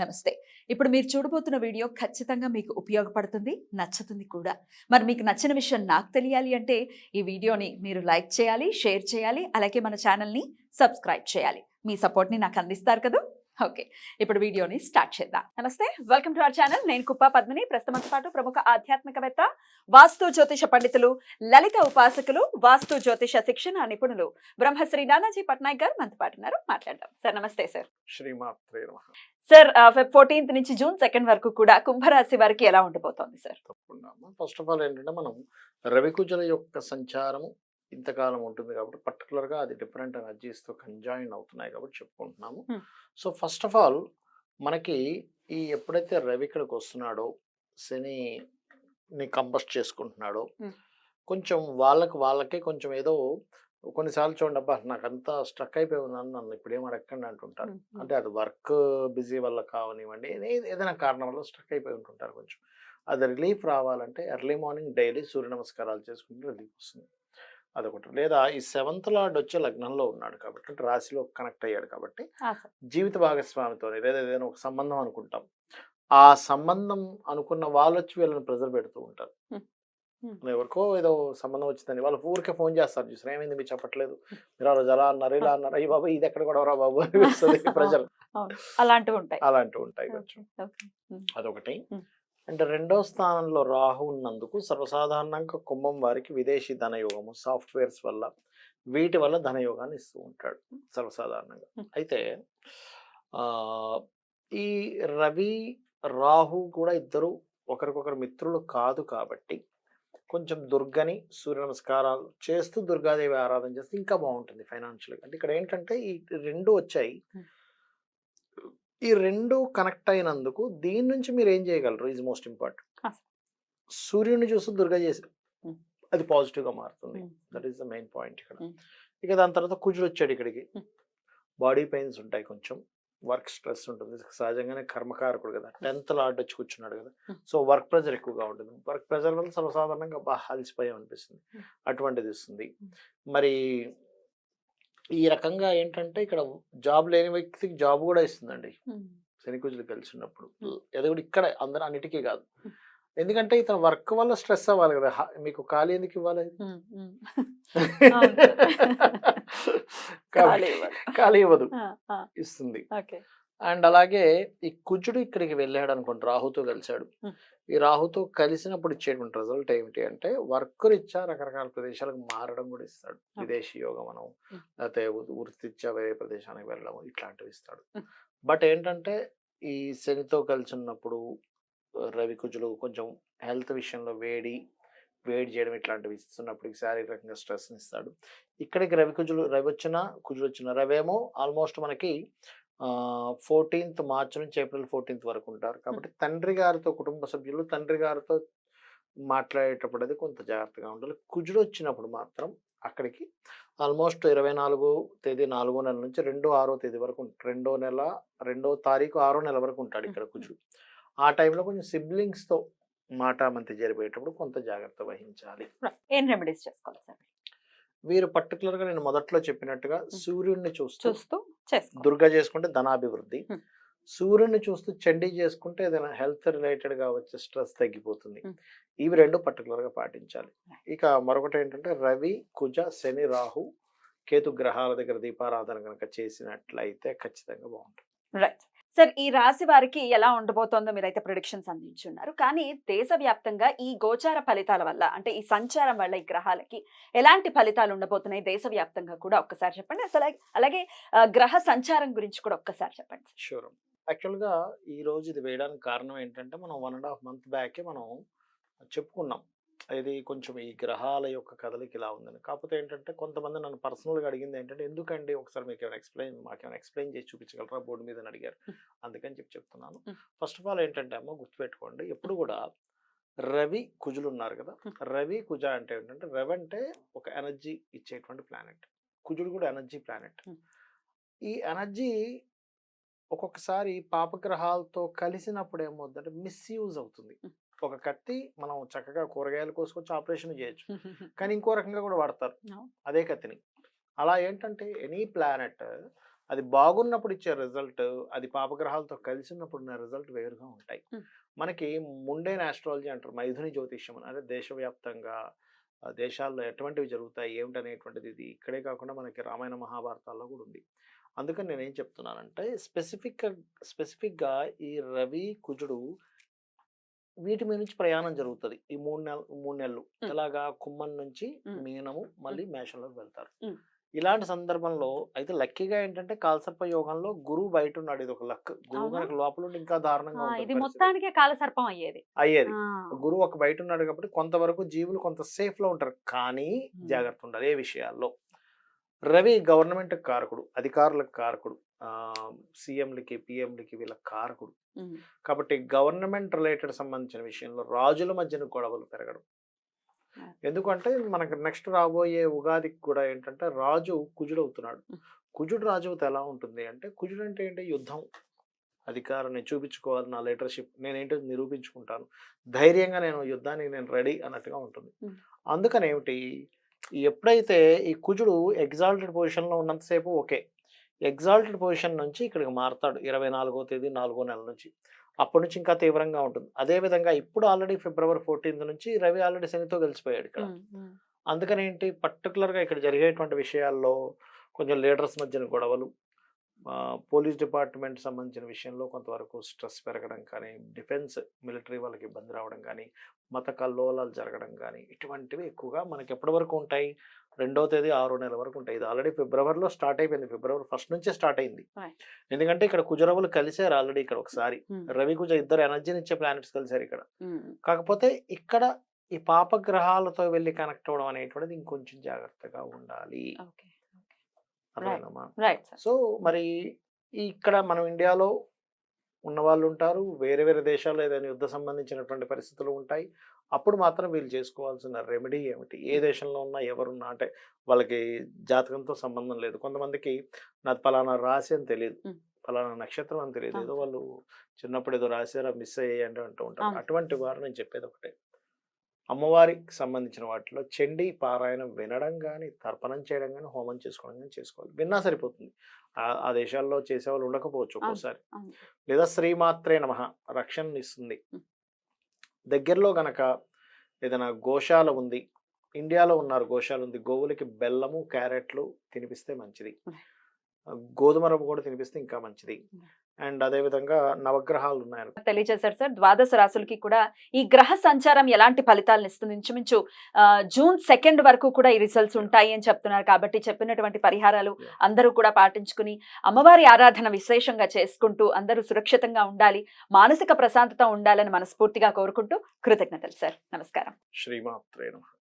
నమస్తే. ఇప్పుడు మీరు చూడబోతున్న వీడియో ఖచ్చితంగా మీకు ఉపయోగపడుతుంది, నచ్చుతుంది కూడా. మరి మీకు నచ్చిన విషయం నాకు తెలియాలి అంటే ఈ వీడియోని మీరు లైక్ చేయాలి, షేర్ చేయాలి, అలాగే మన ఛానల్‌ని సబ్స్క్రైబ్ చేయాలి. మీ సపోర్ట్‌ని నాకు అందిస్తారు కదూ! ఓకే. ఇప్పుడు వీడియోని స్టార్ట్ చేద్దాం. నమస్తే. Welcome to our channel. నేను కుప్ప పద్మిని. ప్రస్తుతంతో పాటు ప్రముఖ ఆధ్యాత్మికవేత్త, వాస్తు జ్యోతిష పండితులు, లలిత ఉపాసకులు, వాస్తు జ్యోతిష శిక్షణ నిపుణులు బ్రహ్మశ్రీ నానాజీ పట్నాయక్ గారు మనతో పాటు ఉన్నారు. మాట్లాడదాం. సార్ నమస్తే సార్. శ్రీమాత్రే నమః. సార్ ఫెబ్ 14th నుంచి జూన్ 2 వరకు కూడా కుంభరాశి వారికి ఎలా ఉండబోతోంది సార్? తప్పకుండా. ఫస్ట్ ఆఫ్ ఆల్ ఏంటంటే మనం రవికుజుల యొక్క సంచారము ఇంతకాలం ఉంటుంది కాబట్టి పర్టికులర్గా అది డిఫరెంట్ ఎనర్జీస్తో కంజాయిన్ అవుతున్నాయి కాబట్టి చెప్పుకుంటున్నాము. సో ఫస్ట్ ఆఫ్ ఆల్ మనకి ఈ ఎప్పుడైతే రవి ఇక్కడికి వస్తున్నాడో, శనిని కంబస్ట్ చేసుకుంటున్నాడో, కొంచెం వాళ్ళకే కొంచెం ఏదో కొన్నిసార్లు చూడండి, అబ్బా నాకంతా స్ట్రక్ అయిపోయి ఉన్నాను, నన్ను ఇప్పుడు ఏం అడగండి అంటుంటారు. అంటే అది వర్క్ బిజీ వల్ల కావనివ్వండి, ఏదైనా కారణం వల్ల స్ట్రక్ అయిపోయి ఉంటుంటారు. కొంచెం అది రిలీఫ్ రావాలంటే ఎర్లీ మార్నింగ్ డైలీ సూర్య నమస్కారాలు చేసుకుంటే రిలీఫ్ వస్తుంది. అదొకటి. లేదా ఈ 7th లార్డ్ వచ్చే లగ్నంలో ఉన్నాడు కాబట్టి, అంటే రాశిలో కనెక్ట్ అయ్యాడు కాబట్టి, జీవిత భాగస్వామితో లేదా ఏదైనా ఒక సంబంధం అనుకుంటాం, ఆ సంబంధం అనుకున్న వాళ్ళు వచ్చి వీళ్ళని ప్రెజర్ పెడుతూ ఉంటారు. ఎవరికో ఏదో సంబంధం వచ్చిందని వాళ్ళు ఊరికే ఫోన్ చేస్తారు, చూసారు ఏమైంది మీరు చెప్పట్లేదు, మీరు ఆ రోజు అలా అన్నారు ఇలా అన్నారు, అయ్యి బాబు ఇది ఎక్కడ కూడా రా బాబు అనిపిస్తుంది ప్రజలు. అలాంటివి ఉంటాయి కొంచెం. అదొకటి. అంటే 2వ స్థానంలో రాహు ఉన్నందుకు సర్వసాధారణంగా కుంభం వారికి విదేశీ ధనయోగము, సాఫ్ట్వేర్స్ వల్ల వీటి వల్ల ధనయోగాన్ని ఇస్తూ ఉంటాడు సర్వసాధారణంగా. అయితే ఈ రవి రాహు కూడా ఇద్దరు ఒకరికొకరు మిత్రులు కాదు కాబట్టి కొంచెం దుర్గని సూర్య నమస్కారాలు చేస్తూ దుర్గాదేవి ఆరాధన చేస్తే ఇంకా బాగుంటుంది ఫైనాన్షియల్గా. అంటే ఇక్కడ ఏంటంటే ఈ రెండు వచ్చాయి, ఈ రెండు కనెక్ట్ అయినందుకు దీని నుంచి మీరు ఏం చేయగలరు ఈజ్ మోస్ట్ ఇంపార్టెంట్. సూర్యుడిని చూస్తూ దుర్గా చేసి అది పాజిటివ్గా మారుతుంది. That is the main point ఇక్కడ. ఇక దాని తర్వాత కుజుడు వచ్చాడు ఇక్కడికి, బాడీ పెయిన్స్ ఉంటాయి, కొంచెం వర్క్ స్ట్రెస్ ఉంటుంది, సహజంగానే కర్మకారకుడు కదా, 10th లార్డ్ వచ్చి కూర్చున్నాడు కదా, సో వర్క్ ప్రెజర్ ఎక్కువగా ఉంటుంది. వర్క్ ప్రెజర్ వల్ల సర్వసాధారణంగా బాగా అలసిపోయాం అనిపిస్తుంది, అటువంటిది ఇస్తుంది. మరి ఈ రకంగా ఏంటంటే ఇక్కడ జాబ్ లేని వ్యక్తికి జాబ్ కూడా ఇస్తుందండి శని కుజులు కలిసి ఉన్నప్పుడు. అది కూడా ఇక్కడ అందరూ అన్నిటికీ కాదు, ఎందుకంటే ఇతను వర్క్ వల్ల స్ట్రెస్ అవ్వాలి కదా, మీకు ఖాళీ ఎందుకు ఇవ్వాలి, ఖాళీ ఇవ్వదు, ఇస్తుంది. అండ్ అలాగే ఈ కుజుడు ఇక్కడికి వెళ్ళాడు అనుకోండి, రాహుతో కలిశాడు, ఈ రాహుతో కలిసినప్పుడు ఇచ్చేటువంటి రిజల్ట్ ఏమిటి అంటే వర్క్ రీత్యా రకరకాల ప్రదేశాలకు మారడం కూడా ఇస్తాడు. విదేశీ యోగం మనం, లేకపోతే వృత్తిరీత్యా వేరే ప్రదేశానికి వెళ్ళడం, ఇట్లాంటివి ఇస్తాడు. బట్ ఏంటంటే ఈ శనితో కలిసి ఉన్నప్పుడు రవి కుజులు కొంచెం హెల్త్ విషయంలో వేడి చేయడం ఇట్లాంటివి ఇస్తున్నప్పుడు శారీరకంగా స్ట్రెస్ని ఇస్తాడు. ఇక్కడికి రవి వచ్చిన కుజులు వచ్చిన రవేమో ఆల్మోస్ట్ మనకి 14th మార్చ్ నుంచి ఏప్రిల్ 14th వరకు ఉంటారు కాబట్టి తండ్రి గారితో, కుటుంబ సభ్యులు తండ్రి గారితో మాట్లాడేటప్పుడు అది కొంత జాగ్రత్తగా ఉండాలి. కుజుడు వచ్చినప్పుడు మాత్రం అక్కడికి ఆల్మోస్ట్ 24వ తేదీ 4వ నెల నుంచి 6వ తేదీ వరకు, 2వ తారీఖు 6వ నెల వరకు ఉంటాడు ఇక్కడ కుజుడు. ఆ టైంలో కొంచెం సిబ్లింగ్స్తో మాటామంతి జరిపేటప్పుడు కొంత జాగ్రత్త వహించాలి. ఏం రెమెడీస్ చేసుకోవాలి సార్? వీరు పర్టికులర్గా నేను మొదట్లో చెప్పినట్టుగా సూర్యుడిని చూస్తూ దుర్గా చేసుకుంటే ధనాభివృద్ధి, సూర్యుడిని చూస్తూ చండీ చేసుకుంటే ఏదైనా హెల్త్ రిలేటెడ్గా వచ్చే స్ట్రెస్ తగ్గిపోతుంది. ఇవి రెండు పర్టికులర్గా పాటించాలి. ఇక మరొకటి ఏంటంటే రవి కుజ శని రాహు కేతు గ్రహాల దగ్గర దీపారాధన కనుక చేసినట్లయితే ఖచ్చితంగా బాగుంటుంది. రైట్ సార్, ఈ రాశి వారికి ఎలా ఉండబోతోందో మీరైతే ప్రొడిక్షన్స్ అందించున్నారు. కానీ దేశవ్యాప్తంగా ఈ గోచార ఫలితాల వల్ల, అంటే ఈ సంచారం వల్ల ఈ గ్రహాలకి ఎలాంటి ఫలితాలు ఉండబోతున్నాయి దేశవ్యాప్తంగా కూడా ఒక్కసారి చెప్పండి. అసలు అలాగే గ్రహ సంచారం గురించి కూడా ఒక్కసారి చెప్పండి. షూర్. యాక్చువల్గా ఈ రోజు ఇది వేయడానికి కారణం ఏంటంటే మనం 1.5 month బ్యాకే మనం చెప్పుకున్నాం, ఇది కొంచెం ఈ గ్రహాల యొక్క కదలిక ఇలా ఉందని. కాకపోతే ఏంటంటే కొంతమంది నన్ను పర్సనల్గా అడిగింది ఏంటంటే, ఎందుకండి ఒకసారి మీకు మాకేమైనా ఎక్స్ప్లెయిన్ చేసి చూపించగలరా బోర్డు మీద అని అడిగారు. అందుకని చెప్తున్నాను. ఫస్ట్ ఆఫ్ ఆల్ ఏంటంటే అమ్మ గుర్తుపెట్టుకోండి, ఎప్పుడు కూడా రవి కుజులు ఉన్నారు కదా, రవి కుజ అంటే ఏంటంటే, రవి అంటే ఒక ఎనర్జీ ఇచ్చేటువంటి ప్లానెట్, కుజుడు కూడా ఎనర్జీ ప్లానెట్. ఈ ఎనర్జీ ఒక్కొక్కసారి పాపగ్రహాలతో కలిసినప్పుడు ఏమవుతుందంటే మిస్యూజ్ అవుతుంది. ఒక కత్తి మనం చక్కగా కూరగాయలు కోసుకొచ్చి ఆపరేషన్ చేయొచ్చు, కానీ ఇంకో రకంగా కూడా వాడతారు అదే కత్తిని. అలా ఏంటంటే ఎనీ ప్లానెట్ అది బాగున్నప్పుడు ఇచ్చే రిజల్ట్, అది పాపగ్రహాలతో కలిసి ఉన్నప్పుడు ఉన్న రిజల్ట్ వేరుగా ఉంటాయి. మనకి ముండేన్ ఆస్ట్రాలజీ అంటారు, మైథుని జ్యోతిష్యం అని. అంటే దేశవ్యాప్తంగా దేశాల్లో ఎటువంటివి జరుగుతాయి ఏమిటనేటువంటిది ఇది ఇక్కడే కాకుండా మనకి రామాయణ మహాభారతాల్లో కూడా ఉంది. అందుకని నేనేం చెప్తున్నానంటే స్పెసిఫిక్గా ఈ రవి కుజుడు వీటి మీద నుంచి ప్రయాణం జరుగుతుంది ఈ 3 నెలలు. ఎలాగా కుంభం నుంచి మీనము మళ్ళీ మేషంలోకి వెళ్తారు. ఇలాంటి సందర్భంలో అయితే లక్కీగా ఏంటంటే కాలసర్ప యోగంలో గురువు బయట ఉన్నాడు. ఇది ఒక లక్. గురువు కనుక లోపల ఉండి ఇంకా దారుణంగా ఉంటుంది ఇది పరిస్థితి. మొత్తానికే కాలసర్పం అయ్యేది. గురువు ఒక బయట ఉన్నాడు కాబట్టి కొంతవరకు జీవులు కొంత సేఫ్ లో ఉంటారు. కానీ జాగ్రత్త ఉండాలి ఏ విషయాల్లో. రవి గవర్నమెంట్ కారకుడు, అధికారులకు కారకుడు, సీఎంలకి పిఎంలకి వీళ్ళ కారకుడు. కాబట్టి గవర్నమెంట్ రిలేటెడ్ సంబంధించిన విషయంలో రాజుల మధ్యన గొడవలు పెరగడం. ఎందుకంటే మనకు నెక్స్ట్ రాబోయే ఉగాదికి కూడా ఏంటంటే రాజు కుజుడు అవుతున్నాడు. కుజుడు రాజు అవుతే ఎలా ఉంటుంది అంటే, కుజుడు అంటే ఏంటి, యుద్ధం, అధికారాన్ని చూపించుకోవాలి, నా లీడర్షిప్ నేనేంటో నిరూపించుకుంటాను, ధైర్యంగా నేను యుద్ధానికి నేను రెడీ అన్నట్టుగా ఉంటుంది. అందుకని ఏమిటి, ఎప్పుడైతే ఈ కుజుడు ఎగ్జాల్టెడ్ పొజిషన్లో ఉన్నంతసేపు ఓకే, ఎగ్జాల్టెడ్ పొజిషన్ నుంచి ఇక్కడికి మారుతాడు 24వ తేదీ 4వ నెల నుంచి. అప్పటి నుంచి ఇంకా తీవ్రంగా ఉంటుంది. అదేవిధంగా ఇప్పుడు ఆల్రెడీ ఫిబ్రవరి 14th నుంచి రవి ఆల్రెడీ శనితో కలిసిపోయాడు ఇక్కడ. అందుకని ఏంటి, పర్టికులర్గా ఇక్కడ జరిగేటువంటి విషయాల్లో కొంచెం లీడర్స్ మధ్యన గొడవలు, పోలీస్ డిపార్ట్మెంట్ సంబంధించిన విషయంలో కొంతవరకు స్ట్రెస్ పెరగడం కానీ, డిఫెన్స్ మిలిటరీ వాళ్ళకి ఇబ్బంది రావడం కానీ, మత కల్లోలాలు జరగడం కానీ, ఇటువంటివి ఎక్కువగా మనకి ఎప్పటి వరకు ఉంటాయి, 2వ తేదీ 6వ నెల వరకు ఉంటాయి. ఇది ఆల్రెడీ ఫిబ్రవరిలో స్టార్ట్ అయిపోయింది, ఫిబ్రవరి 1st నుంచే స్టార్ట్ అయింది. ఎందుకంటే ఇక్కడ కుజరవులు కలిసారు ఆల్రెడీ ఇక్కడ ఒకసారి, రవి కుజ ఇద్దరు ఎనర్జీని ఇచ్చే ప్లానెట్స్ కలిసారు ఇక్కడ. కాకపోతే ఇక్కడ ఈ పాపగ్రహాలతో వెళ్ళి కనెక్ట్ అవ్వడం అనేటువంటిది ఇంకొంచెం జాగ్రత్తగా ఉండాలి. సో మరి ఇక్కడ మనం ఇండియాలో ఉన్న వాళ్ళు ఉంటారు, వేరే వేరే దేశాల్లో ఏదైనా యుద్ధ సంబంధించినటువంటి పరిస్థితులు ఉంటాయి. అప్పుడు మాత్రం వీళ్ళు చేసుకోవాల్సిన రెమెడీ ఏమిటి, ఏ దేశంలో ఉన్నా ఎవరున్నా, అంటే వాళ్ళకి జాతకంతో సంబంధం లేదు. కొంతమందికి నాది ఫలానా రాశి అని తెలియదు, ఫలానా నక్షత్రం అని తెలియదు, ఏదో వాళ్ళు చిన్నప్పుడు ఏదో రాశారా మిస్ అయ్యాయంటే అంటూ ఉంటారు. అటువంటి వారు నేను చెప్పేది ఒకటే, అమ్మవారికి సంబంధించిన వాటిలో చండీ పారాయణం వినడం కానీ, తర్పణం చేయడం కానీ, హోమం చేసుకోవడం కానీ చేసుకోవాలి. విన్నా సరిపోతుంది. ఆ దేశాల్లో చేసేవాళ్ళు ఉండకపోవచ్చు ఒక్కోసారి. లేదా శ్రీమాత్రే నమః రక్షణ ఇస్తుంది. దగ్గరలో గనక ఏదైనా గోశాల ఉంది, ఇండియాలో ఉన్నారు గోశాల ఉంది, గోవులకి బెల్లము క్యారెట్లు తినిపిస్తే మంచిది, గోధుమ రవ్వ కూడా తినిపిస్తే ఇంకా మంచిది. అండ్ అదే విధంగా నవగ్రహాలు ఉన్నాయి తెలియజేశారు సార్. ద్వాదశ రాశులకి కూడా ఈ గ్రహ సంచారం ఎలాంటి ఫలితాలను ఇస్తుంది, ఇంచుమించు జూన్ 2 వరకు కూడా ఈ రిజల్ట్స్ ఉంటాయి అని చెప్తున్నారు. కాబట్టి చెప్పినటువంటి పరిహారాలు అందరూ కూడా పాటించుకుని అమ్మవారి ఆరాధన విశేషంగా చేసుకుంటూ అందరూ సురక్షితంగా ఉండాలి, మానసిక ప్రశాంతత ఉండాలని మనస్ఫూర్తిగా కోరుకుంటూ కృతజ్ఞతలు సార్. నమస్కారం. శ్రీమాత్రే నమః.